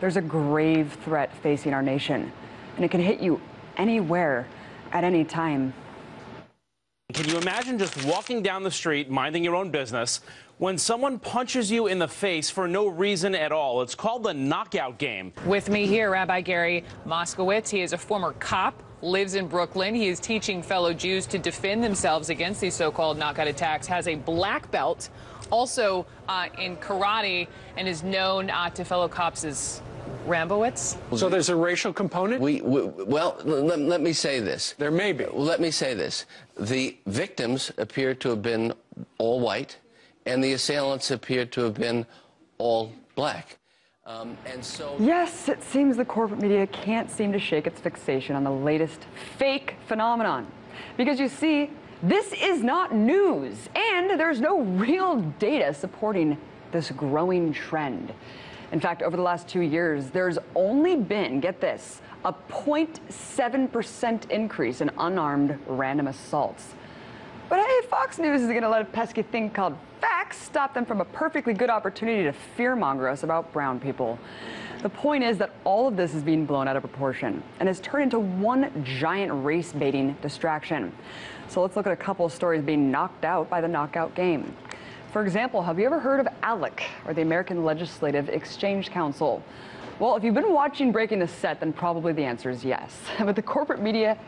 There's a grave threat facing our nation, and it can hit you anywhere at any time. Can you imagine just walking down the street, minding your own business, when someone punches you in the face for no reason at all? It's called the knockout game. With me here, Rabbi Gary Moskowitz. He is a former cop, lives in Brooklyn. He is teaching fellow Jews to defend themselves against these so-called knockout attacks, has a black belt, also in karate, and is known to fellow cops as Rambowitz. So there's a racial component? Well, let me say this. There may be. Let me say this. The victims appear to have been all white, and the assailants appear to have been all black. Yes, it seems the corporate media can't seem to shake its fixation on the latest fake phenomenon. Because you see, this is not news, and there's no real data supporting this growing trend. In fact, over the last 2 years, there's only been, get this, a 0.7% increase in unarmed random assaults. But hey, Fox News is going to let a pesky thing called facts stop them from a perfectly good opportunity to fearmonger us about brown people. The point is that all of this is being blown out of proportion and has turned into one giant race-baiting distraction. So let's look at a couple of stories being knocked out by the knockout game. For example, have you ever heard of ALEC, or the American Legislative Exchange Council? Well, if you've been watching Breaking the Set, then probably the answer is yes. But the corporate media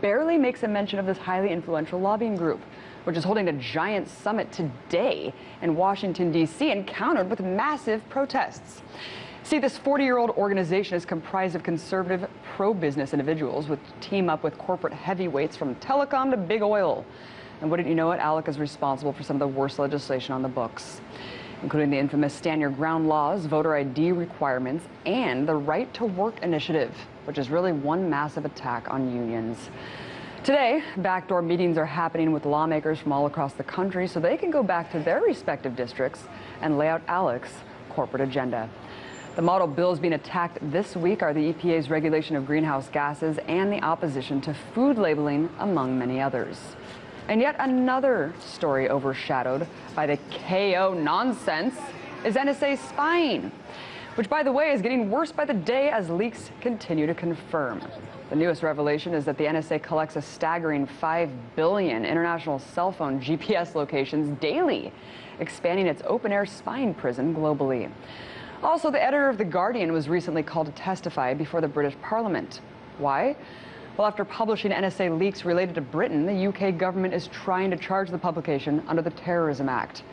barely makes a mention of this highly influential lobbying group, which is holding a giant summit today in Washington, D.C., and countered with massive protests. See, this 40-year-old organization is comprised of conservative, pro-business individuals who team up with corporate heavyweights from telecom to big oil. And wouldn't you know it, ALEC is responsible for some of the worst legislation on the books, including the infamous Stand Your Ground laws, voter ID requirements, and the Right to Work initiative, which is really one massive attack on unions. Today, backdoor meetings are happening with lawmakers from all across the country so they can go back to their respective districts and lay out ALEC's corporate agenda. The model bills being attacked this week are the EPA's regulation of greenhouse gases and the opposition to food labeling, among many others. And yet another story overshadowed by the KO nonsense is NSA spying, which, by the way, is getting worse by the day as leaks continue to confirm. The newest revelation is that the NSA collects a staggering 5 billion international cell phone GPS locations daily, expanding its open-air spying prison globally. Also, the editor of The Guardian was recently called to testify before the British Parliament. Why? Well, after publishing NSA leaks related to Britain, the UK government is trying to charge the publication under the Terrorism Act.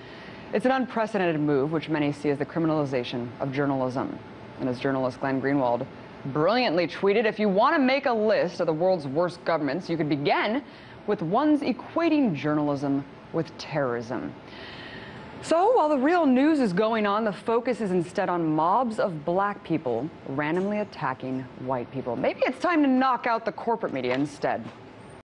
It's an unprecedented move, which many see as the criminalization of journalism. And as journalist Glenn Greenwald brilliantly tweeted, if you want to make a list of the world's worst governments, you could begin with ones equating journalism with terrorism. So while the real news is going on, the focus is instead on mobs of black people randomly attacking white people. Maybe it's time to knock out the corporate media instead.